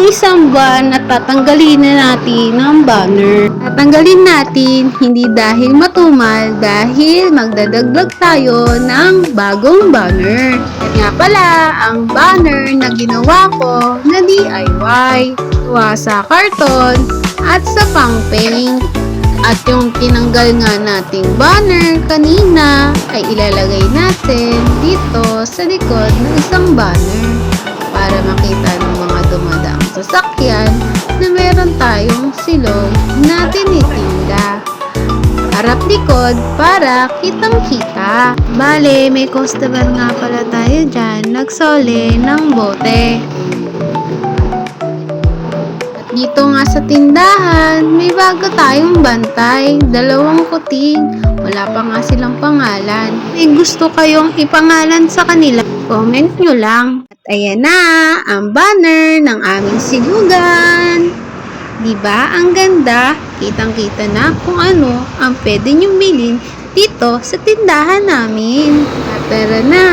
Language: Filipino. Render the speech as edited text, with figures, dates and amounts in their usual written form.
isang buwan at tatanggalin na natin ang banner. Tatanggalin natin hindi dahil matumal, dahil magdadagdag tayo ng bagong banner. At nga pala, ang banner na ginawa ko na DIY. Gawa sa karton at sa pang-paint. At yung tinanggal nga nating banner kanina ay ilalagay natin dito sa likod ng isang banner para makita ng mga dumadaang sasakyan na meron tayong silog na tinitinda. Harap likod para kitang-kita. Bale, may customer nga pala tayo dyan, nagsole ng bote. Dito nga sa tindahan, may bago tayong bantay, 2 kuting. Wala pa nga silang pangalan. May gusto kayong ipangalan sa kanila, comment nyo lang. At ayan na, ang banner ng aming silugan. Diba? Ang ganda. Kitang-kita na kung ano ang pwede nyong bilhin dito sa tindahan namin. At tara na!